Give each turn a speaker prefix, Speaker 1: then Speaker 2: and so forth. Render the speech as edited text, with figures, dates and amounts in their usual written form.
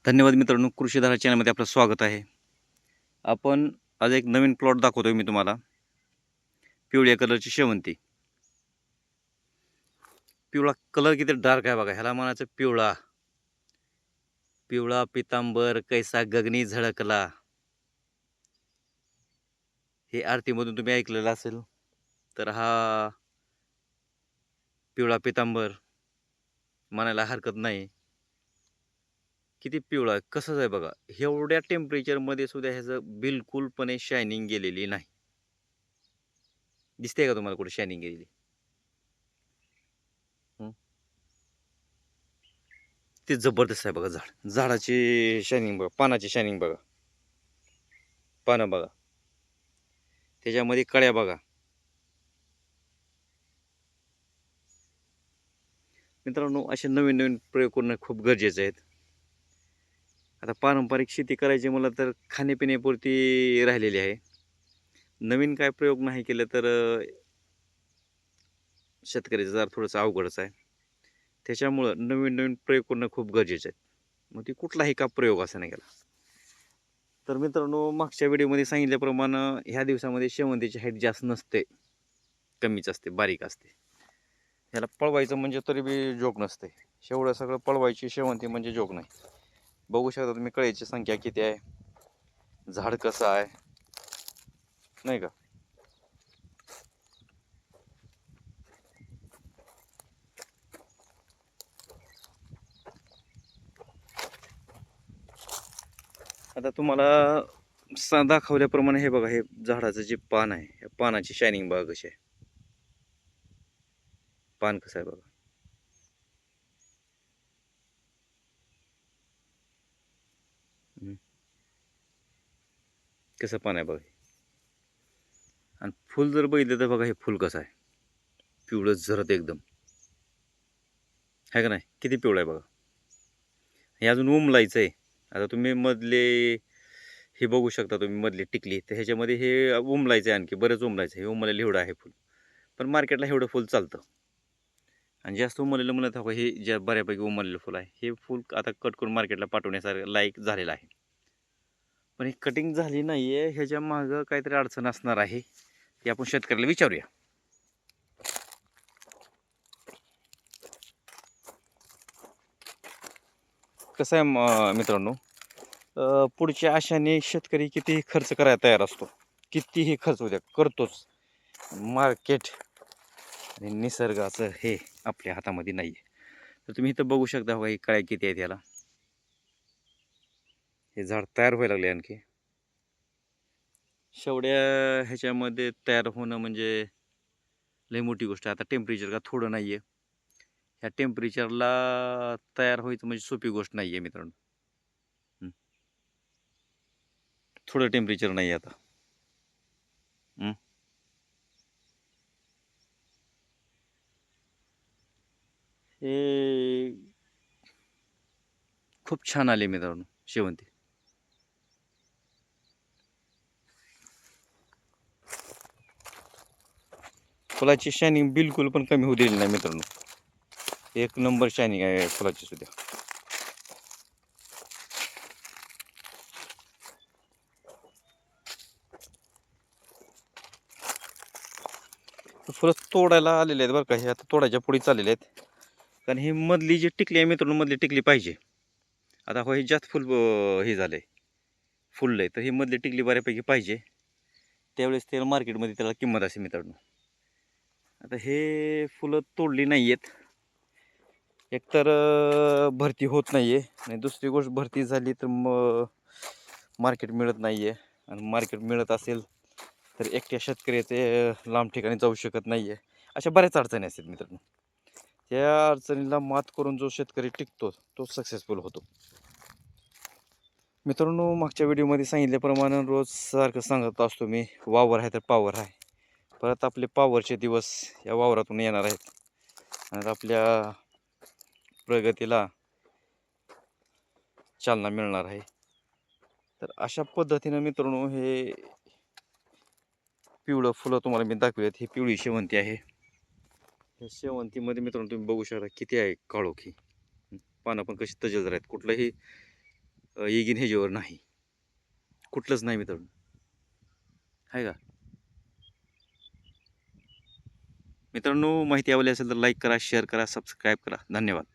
Speaker 1: धन्यवाद मित्रांनो, कृषीधारा चॅनलमध्ये आपलं स्वागत आहे. आपण आज एक नवीन प्लॉट दाखवतोय मी तुम्हाला. पिवळ्या कलरची शेवंती. पिवळा कलर किती डार्क आहे बघा. ह्याला म्हणायचं पिवळा. पिवळा पितांबर कैसा गगनी झळकला. हे आरतीमधून तुम्ही ऐकलेलं असेल. तर हा पिवळा पितांबर म्हणायला हरकत नाही. किती पिवळा कसंच आहे बघा. एवढ्या टेम्परेचरमध्ये सुद्धा ह्याचं बिलकुलपणे शायनिंग गेलेली नाही. दिसते का तुम्हाला कुठे शायनिंग गेलेली? ते जबरदस्त आहे बघा झाड. झाडाची शायनिंग बघा, पानाची शायनिंग बघा, पानं बघा, त्याच्यामध्ये कळ्या बघा. मित्रांनो, असे नवीन नवीन प्रयोग करणं खूप गरजेचे आहेत. आता पारंपरिक शेती करायची मला तर खाण्यापिण्यापुरती राहिलेली आहे. नवीन काय प्रयोग नाही केलं तर शेतकऱ्याचं जरा थोडंसं अवघडच आहे. त्याच्यामुळं नवीन नवीन प्रयोग करणं खूप गरजेचं आहे. मग ती कुठलाही का प्रयोग असा नाही केला. तर मित्रांनो, मागच्या व्हिडिओमध्ये सांगितल्याप्रमाणे ह्या दिवसामध्ये शेवंतीची हाईट जास्त नसते, कमीच असते, बारीक असते. ह्याला पळवायचं म्हणजे तरी बी जोक नसते. शेवढं सगळं पळवायची शेवंती म्हणजे जोक नाही. बघू शकता तुम्ही कळीची संख्या किती आहे, झाड कसं आहे, नाही का? आता तुम्हाला दाखवल्याप्रमाणे हे बघा, हे झाडाचं जे पान आहे, या पानाची शायनिंग बघा कशी आहे. पान कसं आहे बघा. कसं पान आहे बघा. आणि फुल जर बघितलं तर बघा, हे फुल कसं आहे, पिवळं झरत एकदम आहे का नाही? किती पिवळं आहे बघा. हे अजून उमलायचं आहे. आता तुम्ही मधले हे बघू शकता, तुम्ही मधली टिकली तर ह्याच्यामध्ये हे उमलायचं आहे, आणखी बरंच उमलायचं आहे. हे उमलेलं एवढं आहे फुल, पण मार्केटला एवढं फुल चालतं. आणि जास्त उमरलेलं म्हणत हवं, हे ज्या बऱ्यापैकी उमरलेलं फुल आहे, हे फुल आता कट करून मार्केटला पाठवण्यासारखं लायक झालेलं आहे. पण ही कटिंग झाली नाही आहे, ह्याच्या मागं काहीतरी अडचण असणार आहे. ते आपण शेतकऱ्याला विचारूया. कसं आहे मित्रांनो, पुढच्या आशाने शेतकरी कितीही खर्च करायला तयार असतो, कितीही खर्च होत्या करतोच. मार्केट आणि निसर्गाचं हे आपल्या हातामध्ये नाही आहे. तर तुम्ही इथं बघू शकता बघा, ही कळ्या किती आहेत याला. हे झाड तयार व्हायला लागले आणखी. शेवड्या ह्याच्यामध्ये तयार होणं म्हणजे लई मोठी गोष्ट आहे. आता टेम्परेचर का थोडं नाही आहे. ह्या टेम्परेचरला तयार व्हायचं म्हणजे सोपी गोष्ट नाही आहे मित्रांनो. थोडं टेम्परेचर नाही आहे आता. हे खूप छान आले मित्रांनो शेवंती. फुलाची शायनिंग बिलकुल पण कमी होऊ दिली नाही मित्रांनो. एक नंबर शायनिंग आहे फुलाची सुद्धा. फुलं तोडायला आलेले आहेत बरं का. हे आता तोडायच्या पुढे चाललेले आहेत, कारण ही मधली जी टिकली आहे मित्रांनो, मधली टिकली पाहिजे. आता हो, हे जास्त फुल हे झालंय, फुललंय, तर ही मधली टिकली बऱ्यापैकी पाहिजे. त्यावेळेस त्याला मार्केटमध्ये त्याला किंमत असेल मित्रांनो. आता हे फुलं तोडली नाही आहेत. एकतर भरती होत नाही आहे, आणि दुसरी गोष्ट भरती झाली तर मग मार्केट मिळत नाही आहे. आणि मार्केट मिळत असेल तर एकट्या शेतकऱ्याचे लांब ठिकाणी जाऊ शकत नाही आहे. अशा बऱ्याच अडचणी असतात मित्रांनो. त्या अडचणीला मात करून जो शेतकरी टिकतो तो सक्सेसफुल होतो. मित्रांनो, मागच्या व्हिडिओमध्ये सांगितल्याप्रमाणे रोज सारखं सांगत असतो मी, वावर आहे तर पावर आहे. परत आपले पावरचे दिवस या वावरातून येणार आहेत, आणि आपल्या प्रगतीला चालना मिळणार आहे. तर अशा पद्धतीनं मित्रांनो, हे पिवळं फुलं तुम्हाला मी दाखवूयात. ही पिवळी शेवंती आहे. या शेवंतीमध्ये मित्रांनो तुम्ही बघू शकता किती आहे काळोखी. पानं पण कशी तजेलदार आहेत. कुठलंही येगीन ह्याच्यावर नाही, कुठलंच नाही मित्रांनो, आहे का. मित्रांनो, माहिती आवडली असेल तर लाईक करा, शेअर करा, सबस्क्राईब करा. धन्यवाद.